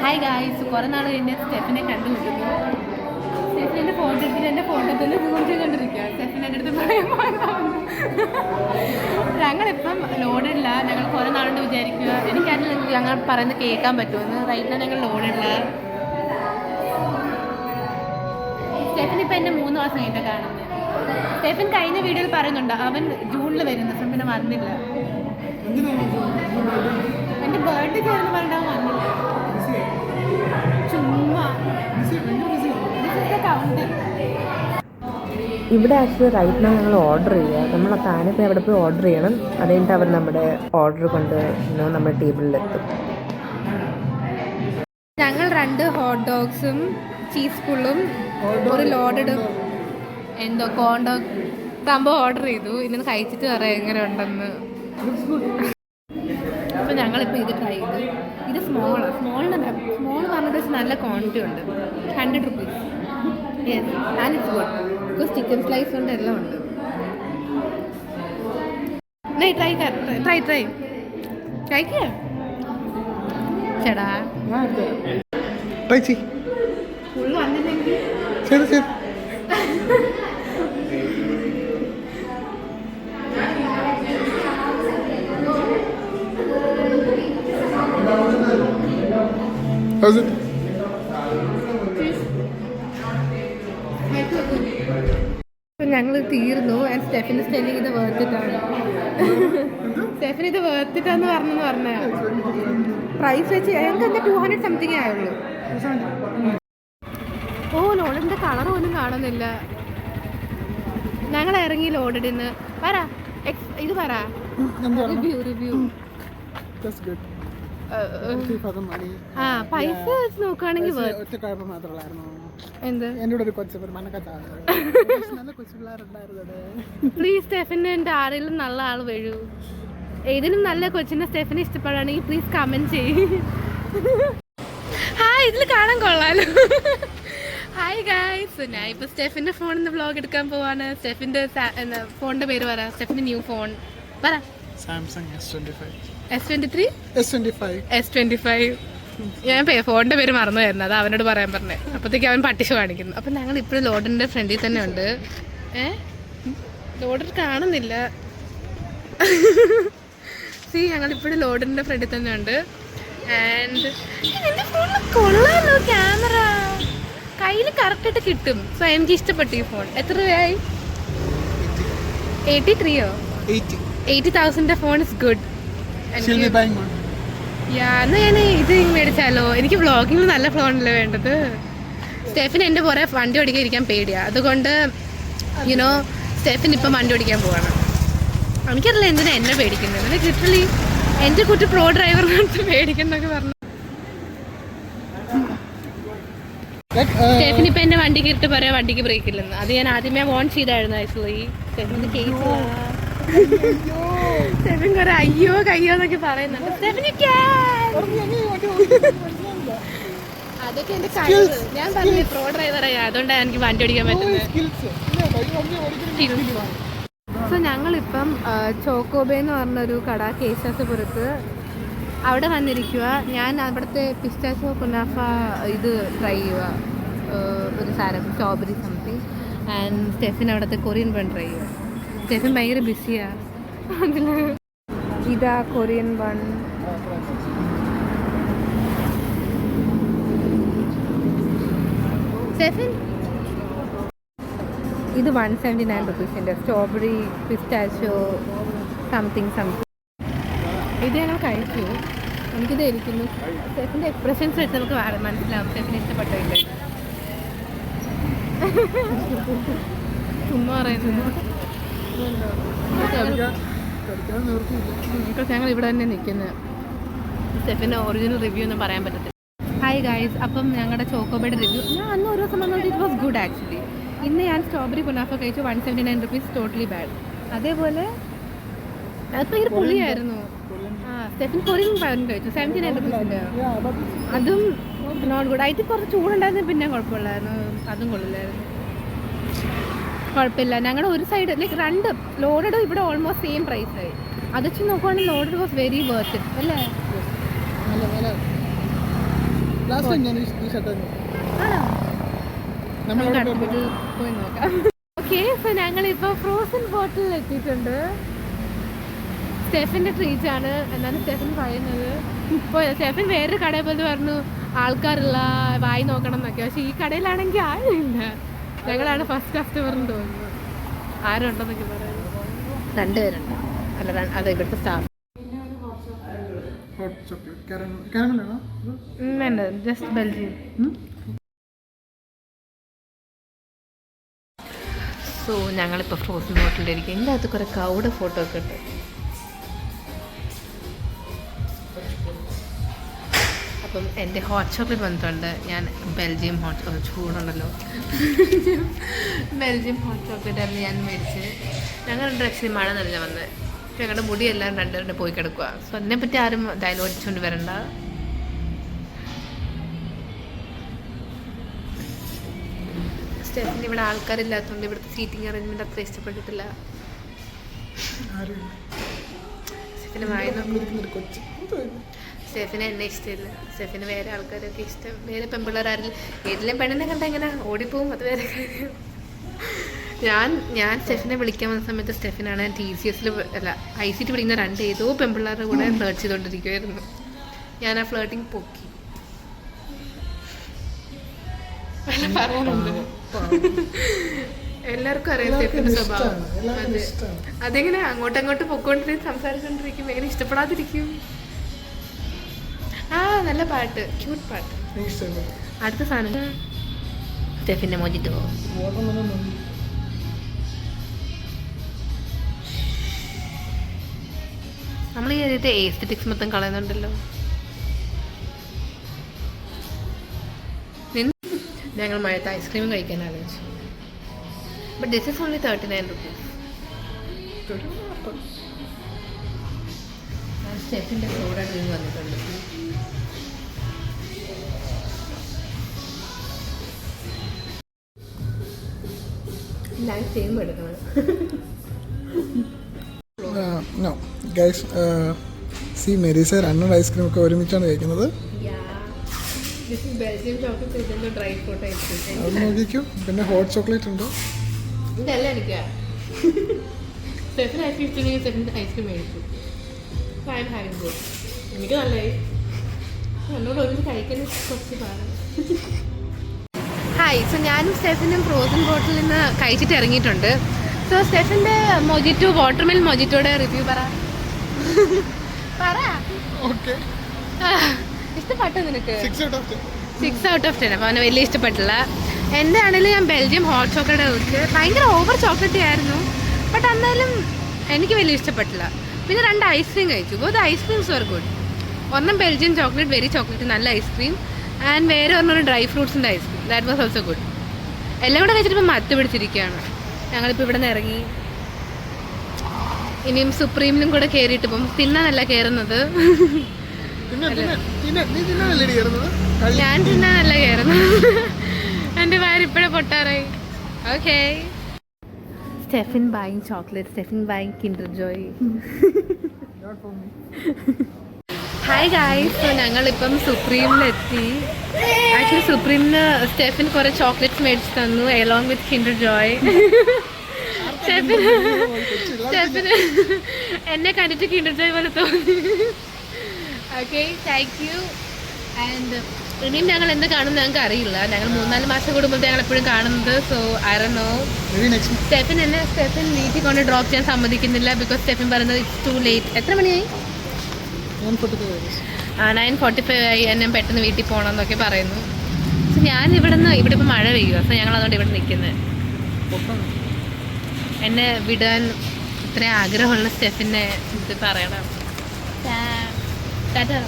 Hi guys, കുറേ നാൾ കഴിഞ്ഞ് സ്റ്റെഫിനെ കണ്ടുമുട്ടുന്നു. സ്റ്റെഫിനെ ഫോട്ടോ എടുത്തിട്ട് എൻ്റെ ഫോട്ടോ തന്നെ സൂം ചെയ്തുകൊണ്ടിരിക്കുക. സ്റ്റെഫിനെ എൻ്റെ അടുത്ത് ഞങ്ങളിപ്പം ലോഡില്ല. ഞങ്ങൾ കുറേ നാളുകൊണ്ട് വിചാരിക്കുക, എനിക്കതിൽ ഞങ്ങൾ പറയുന്നത് കേൾക്കാൻ പറ്റുമെന്ന്. റൈറ്റിലാണ് ഞങ്ങൾ ലോഡില്ല. സ്റ്റെഫിനിപ്പോൾ എന്നെ 3 മാസം കഴിഞ്ഞിട്ട് കാണുന്നത്. സ്റ്റെഫിൻ കഴിഞ്ഞ വീഡിയോയിൽ പറയുന്നുണ്ട് അവൻ ജൂണിൽ വരുന്നു. പിന്നെ വന്നില്ല. എൻ്റെ ബർത്ത്ഡേ ചേർന്ന് പറഞ്ഞിട്ട് അവൻ വന്നില്ല. ചുമ്മാ ഇവിടെ ആക്ച്വലി റൈറ്റ് നാ ഞങ്ങൾ ഓർഡർ ചെയ്യുക. നമ്മൾ ആ താനിപ്പോൾ എവിടെ പോയി ഓർഡർ ചെയ്യണം. അത് കഴിഞ്ഞിട്ട് അവർ നമ്മുടെ ഓർഡർ കൊണ്ട് നമ്മുടെ ടേബിളിലെത്തും. ഞങ്ങൾ 2 ഹോട്ട് ഡോഗ്സും ചീസ് പുള്ളും ഒരു ലോഡഡ് എന്തോ കോണ്ടോഗ് സംഭവം ഓർഡർ ചെയ്തു. ഇന്ന് കഴിച്ചിട്ട് പറയാം എങ്ങനെ ഉണ്ടെന്ന്. അപ്പോൾ ഞങ്ങളിപ്പോൾ ഇത് ട്രൈ ചെയ്തു. ഇത് സ്മോളാണ്. സ്മോൾ പറഞ്ഞിട്ട് വെച്ച് നല്ല ക്വാണ്ടിറ്റി ഉണ്ട്. 100 rupees. Yes, and it's good because chicken slice ഉണ്ട്, എല്ലാം ഉണ്ട്. ട്രൈ കഴിക്കേ ചേടാ. ഫുള്ള് വന്നില്ലെങ്കിൽ How's it? ഞങ്ങൾ തീർന്നു. ആൻഡ് സ്റ്റെഫിന് സ്റ്റെല്ലിങ് ഇത് വേർത്തിട്ടാണ്. സ്റ്റെഫിന് ഇത് വേർത്തിട്ടാന്ന് പറഞ്ഞ പ്രൈസ് വെച്ച് ഞങ്ങൾക്ക് എന്താ 200 സംതിങ് ആയുള്ളൂ. ഓ, ലോഡിൻ്റെ കളർ പോലും കാണുന്നില്ല. ഞങ്ങൾ ഇറങ്ങി ലോഡിന് പറ. ഇത് പറ റിവ്യൂ. പൈസ വെച്ച് നോക്കുകയാണെങ്കിൽ പ്ലീസ് സ്റ്റെഫിന് എൻ്റെ ആരെങ്കിലും നല്ല ആൾ വരൂ. ഏതിനും നല്ല കൊച്ചിനെ സ്റ്റെഫിനെ ഇഷ്ടപ്പെടുകയാണെങ്കിൽ പ്ലീസ് കമൻറ്റ് ചെയ്യ്. ഹായ്, ഇതിൽ കാണാൻ കൊള്ളാലോ. ഹായ് ഗായ്സ്, ഞാൻ ഇപ്പോൾ സ്റ്റെഫിൻ്റെ ഫോണിൽ നിന്ന് വ്ളോഗ് എടുക്കാൻ പോവാണ്. സ്റ്റെഫിൻ്റെ ഫോണിൻ്റെ പേര് പറ. സ്റ്റെഫിൻ്റെ ന്യൂ ഫോൺ പറ. Samsung S23 S25. ഞാൻ ഫോണിൻ്റെ പേര് മറന്നുമായിരുന്നു. അത് അവനോട് പറയാൻ പറഞ്ഞേ. അപ്പോഴത്തേക്ക് അവൻ പട്ടിഷ കാണിക്കുന്നു. അപ്പം ഞങ്ങൾ ഇപ്പോഴും ലോഡിൻ്റെ ഫ്രണ്ടിൽ തന്നെ ഉണ്ട്. ലോഡർ കാണുന്നില്ല. ഞങ്ങളിപ്പോഴും ലോഡിൻ്റെ ഫ്രണ്ടിൽ തന്നെ ഉണ്ട്. ആൻഡ് എൻ്റെ ഫോണിൽ കൊള്ളാമല്ലോ ക്യാമറ. കയ്യിൽ കറക്റ്റായിട്ട് കിട്ടും. സോ എനിക്ക് ഇഷ്ടപ്പെട്ടു ഈ ഫോൺ. എത്ര രൂപയായി? 83 80,000 ഫോൺ ഇസ് ഗുഡ്. എന്നാ ഞാൻ ഇത് മേടിച്ചാലോ? എനിക്ക് വ്ളോഗിങ്ങിൽ നല്ല ഫോണല്ലേ വേണ്ടത്. സ്റ്റെഫിന് എൻ്റെ പുറകെ വണ്ടി ഓടിക്കാൻ ഇരിക്കാൻ പേടിയാണ്. അതുകൊണ്ട് യുനോ സ്റ്റെഫിൻ ഇപ്പം വണ്ടി ഓടിക്കാൻ പോവാണ്. എനിക്കറിയില്ല എന്തിനാ എന്നെ പേടിക്കുന്നത്. എനിക്ക് ലിറ്ററലി എൻ്റെ കുട്ടി പ്രോ ഡ്രൈവറിനടുത്ത് പേടിക്കുന്നൊക്കെ പറഞ്ഞു. സ്റ്റെഫിൻ ഇപ്പം എൻ്റെ വണ്ടിക്ക് ഇട്ട് പറയാം വണ്ടിക്ക് ബ്രേക്ക് ഇല്ലെന്ന്. അത് ഞാൻ ആദ്യമേ വോൺ ചെയ്തായിരുന്നു. ആക്ച്വലി സ്റ്റെഫിൻ്റെ കേസ് സ്റ്റെഫിൻ കുറെ അയ്യോ കയ്യോ എന്നൊക്കെ പറയുന്നുണ്ട്. അതൊക്കെ എന്റെ കഴിവ്. ഞാൻ പറഞ്ഞു പ്രോ ഡ്രൈവറായി, അതുകൊണ്ടാണ് എനിക്ക് വണ്ടി ഓടിക്കാൻ പറ്റുന്നത്. സോ ഞങ്ങളിപ്പം ചോക്കോബേ എന്ന് പറഞ്ഞൊരു കട കേശാസപുരത്ത് അവിടെ വന്നിരിക്കുക. ഞാൻ അവിടുത്തെ പിസ്റ്റാച്ചോ കുനാഫ ഇത് ട്രൈ ചെയ്യുക. ഒരു സാധനം സ്ട്രോബെറി സംതിങ്. ആൻഡ് സ്റ്റെഫിൻ അവിടുത്തെ കൊറിയൻ ബൺ ട്രൈ ചെയ്യുക. സ്റ്റെഫിൻ ഭയങ്കര ബിസിയാണ്. അതിൽ ഇതാ കൊറിയൻ ബൺ. സ്റ്റെഫിൻ ഇത് 179 rupees സ്ട്രോബെറി പിസ്റ്റാച്ചോ സംതിങ്. ഇത് ഞങ്ങൾ കഴിച്ചു. എനിക്കിത് ഇരിക്കുന്നു. സ്റ്റെഫിൻ്റെ എക്സ്പ്രഷൻസ് വെച്ച് നമുക്ക് മനസ്സിലാവും സ്റ്റെഫിന് ഇഷ്ടപ്പെട്ടില്ല. ചുമ്മാ പറയുന്നു. ഞങ്ങൾ ഇവിടെ തന്നെ നിൽക്കുന്നത്. സ്റ്റെഫിൻ്റെ ഒറിജിനൽ റിവ്യൂ ഒന്നും പറയാൻ പറ്റത്തില്ല. ഹായ് ഗായ്സ്, അപ്പം ഞങ്ങളുടെ ചോക്കോബയുടെ റിവ്യൂ ഞാൻ അന്ന് ഒരു ദിവസം വന്നത് ഇറ്റ് വാസ് ഗുഡ് ആക്ച്വലി. ഇന്ന് ഞാൻ സ്ട്രോബെറി കുനാഫ കഴിച്ചു. 179 rupees ടോട്ടലി ബാഡ്. അതേപോലെ അത് ഭയങ്കര പുളിയായിരുന്നു. സ്റ്റെഫിൻ കൊറിയൻ പഴം കഴിച്ചു 79 rupees. അതും നോട്ട് ഗുഡ്. അതിൽ കുറച്ച് ചൂടുണ്ടായിരുന്നു. പിന്നെ കുഴപ്പമില്ലായിരുന്നു. അതും കൊള്ളില്ലായിരുന്നു. കുഴപ്പമില്ല. ഞങ്ങളുടെ ഒരു സൈഡ് ലൈക്ക് 2 ലോഡഡ് ഇവിടെ ഓൾമോസ്റ്റ് സെയിം പ്രൈസായി. അത് വെച്ച് നോക്കുവാണെങ്കിൽ loaded was very worth it അല്ലേ? പോയി നോക്കാം. ഓക്കെ, സോ ഞങ്ങളിപ്പോൾ ഫ്രോസൺ ബോട്ടിൽ എത്തിയിട്ടുണ്ട്. സ്റ്റെഫിൻ്റെ ട്രീറ്റ് ആണ്. എന്നാണ് സ്റ്റെഫിൻ പറയുന്നത്. ഇപ്പോൾ സ്റ്റെഫിൻ വേറൊരു കടയിൽ പോയിട്ട് പറഞ്ഞു ആൾക്കാരില്ല, വായി നോക്കണം എന്നൊക്കെ. പക്ഷെ ഈ കടയിലാണെങ്കിൽ ആരുമില്ല. ഞങ്ങളാണ് ഫസ്റ്റ് കസ്റ്റമർ എന്ന് തോന്നുന്നു. ആരും ഉണ്ടെന്നൊക്കെ പറയുന്നത്. 2 പേരുണ്ട്. അല്ല, അത് ഇവിടുത്തെ സ്റ്റാഫ്. Just Belgium. സോ ഞങ്ങളിപ്പോൾ ഫ്രോസൺ ബോട്ടിലിരിക്കും. ഇതിൻ്റെ അകത്ത് കുറേ കൗഡ് ഫോട്ടോ ഒക്കെ ഉണ്ട്. അപ്പം എൻ്റെ ഹോട്ട് ചോക്ലേറ്റ് വന്നിട്ടുണ്ട്. ഞാൻ ബെൽജിയം ചൂടുണ്ടല്ലോ ബെൽജിയം ഹോട്ട് ചോക്ലേറ്റ് ആയിരുന്നു ഞാൻ മേടിച്ച്. ഞങ്ങൾ 2 ആക്ച്വലി മഴ നല്ല വന്നത്. ഞങ്ങളുടെ മുടിയെല്ലാം 2 പോയി കിടക്കുക. സോ അതിനെപ്പറ്റി ആരും ഡയലോഗ് അടിച്ചുകൊണ്ട് വരണ്ട. സ്റ്റെഫിന് ഇവിടെ ആൾക്കാരില്ലാത്തതുകൊണ്ട് ഇവിടുത്തെ സീറ്റിംഗ് അറേഞ്ച്മെന്റ് അത്ര ഇഷ്ടപ്പെട്ടിട്ടില്ല. സ്റ്റെഫിനെ എന്നെ ഇഷ്ടമില്ല. സ്റ്റെഫിന് വേറെ ആൾക്കാരൊക്കെ ഇഷ്ടം. വേറെ പെൺപിള്ളേരാരില്ല. ഏതെങ്കിലും പെണ്ണിനെ കണ്ടാൽ ഇങ്ങനെ ഓടിപ്പോവും. അത് വേറെ കാര്യം. ഞാൻ സ്റ്റെഫിനെ വിളിക്കാൻ വന്ന സമയത്ത് സ്റ്റെഫിനാണ് TCS അല്ല ICT പഠിക്കുന്ന 2 ഏതോ പെൺപിള്ളേരുടെ കൂടെ ഫ്ലേർട്ട് ചെയ്തുകൊണ്ടിരിക്കുമായിരുന്നു. ഞാൻ ആ ഫ്ലേർട്ടിങ് പൊക്കി. പറയാനുണ്ട്. എല്ലാവർക്കും അറിയാം സ്റ്റെഫിന്റെ സ്വഭാവം. അതെങ്ങനെ അങ്ങോട്ടങ്ങോട്ട് പൊക്കോണ്ടിരിക്കും, സംസാരിച്ചോണ്ടിരിക്കും. എങ്ങനെ ഇഷ്ടപ്പെടാതിരിക്കും? ആ, നല്ല പാട്ട്, ക്യൂട്ട് പാട്ട്. അടുത്ത സാധനം സ്റ്റെഫിന്റെ മോജിറ്റോ. നമ്മൾ ഈ ഏരിയത്തെ എസ്തെറ്റിക്സ് മൊത്തം കളയുന്നുണ്ടല്ലോ. ഞങ്ങൾ മഴയത്ത് ഐസ്ക്രീം കഴിക്കാൻ ആലോചിച്ചു. But this is only 39 rupees. സ്റ്റെഫിൻ്റെ സോഡ ഡ്രിങ്ക് വന്നിട്ടുണ്ട്. ലൈഫ് സെയിം എടുക്കണം. No, guys, see Mary's random ice cream ഒക്കെ ഒരുമിച്ചാണ് കഴിക്കുന്നത്. അത് നോക്കിക്കോ. പിന്നെ ഹോട്ട് ചോക്ലേറ്റ് ഉണ്ട്. ഇതല്ല എനിക്ക് ഐസ്ക്രീം മേടിച്ചു. എനിക്ക് നല്ലതായി. എന്നോട് ഒരുമിച്ച് കഴിക്കാൻ കുറച്ച് പാടാണ്. ഹായ്, സോ ഞാനും സ്റ്റെഫിനും ഫ്രോസൺ ബോട്ടിൽ നിന്ന് കഴിച്ചിട്ട് ഇറങ്ങിയിട്ടുണ്ട്. സോ സ്റ്റെഫിൻ്റെ മൊജിറ്റോ, വാട്ടർമെലൺ മൊജിറ്റോയുടെ റിവ്യൂ പറ. ഇഷ്ടപ്പെട്ടോ നിനക്ക്? 6 out of 10. അപ്പോൾ അവന് വലിയ ഇഷ്ടപ്പെട്ടില്ല. എൻ്റെ ആണെങ്കിലും ഞാൻ ബെൽജിയം ഹോട്ട് ചോക്ലേറ്റ് കുറിച്ച് ഭയങ്കര ഓവർ ചോക്ലേറ്റ് ആയിരുന്നു. ബട്ട് എന്നാലും എനിക്ക് വലിയ ഇഷ്ടപ്പെട്ടില്ല. പിന്നെ 2 ഐസ്ക്രീം കഴിച്ചു. Both ice creams were good. ഒന്നും ബെൽജിയം ചോക്ലേറ്റ്, വെരി ചോക്ലേറ്റ്, നല്ല ഐസ്ക്രീം. ആൻഡ് വേറെ ഒരെണ്ണം ഡ്രൈ ഫ്രൂട്ട്സിൻ്റെ ice cream. That was also good. എല്ലാം കൂടെ കഴിച്ചിട്ട് ഇപ്പോൾ മത്ത് പിടിച്ചിരിക്കുകയാണ്. ഞങ്ങളിപ്പോൾ ഇവിടെ നിന്ന് ഇറങ്ങി. ഇനിയും സുപ്രീമിലും കൂടെ കയറിയിട്ട് പോകും. തിന്നാനല്ല കയറുന്നത്. ഞാൻ തിന്നാനല്ല കയറുന്നത്. എൻ്റെ വയറിപ്പോഴേ പൊട്ടാറായി. Okay. Stefin buying chocolate, Stefin buying Kinder Joy. Hi guys, so ഞങ്ങളിപ്പം സുപ്രീമിലെത്തി. ആക്ച്വലി സുപ്രീമിന് സ്റ്റെഫിൻ കുറേ ചോക്ലേറ്റ്സ് മേടിച്ച് തന്നു എലോങ് വിത്ത് കിൻഡർ ജോയ്. സ്റ്റെഫിന് എന്നെ കണ്ടിട്ട് കിൻഡർ ജോയ് പോലെ തോന്നി. Okay, thank you. ആൻഡ് ഇനിയും ഞങ്ങൾ എന്ത് കാണുമെന്ന് ഞങ്ങൾക്ക് അറിയില്ല. ഞങ്ങൾ 3-4 മാസം കൂടുമ്പോൾ ഞങ്ങൾ എപ്പോഴും കാണുന്നത്. So I don't know. Stephin വീട്ടിൽ കൊണ്ട് ഡ്രോപ്പ് ചെയ്യാൻ സമ്മതിക്കുന്നില്ല. ബിക്കോസ് സ്റ്റെഫിൻ പറയുന്നത് ഇറ്റ്സ് ടു ലേറ്റ്. എത്ര മണിയായി? 9:45 ആയി. എന്നെ പെട്ടെന്ന് വീട്ടിൽ പോകണം എന്നൊക്കെ പറയുന്നു. സോ ഞാൻ ഇവിടെ ഇപ്പോൾ മഴ പെയ്യുക. സോ ഞങ്ങൾ അതുകൊണ്ട് ഇവിടെ നിൽക്കുന്നത്. എന്നെ വിടാൻ ഇത്രയും ആഗ്രഹമുള്ള സ്റ്റെഫിനെ ഇത് പറയണം. ടാറ്റാ.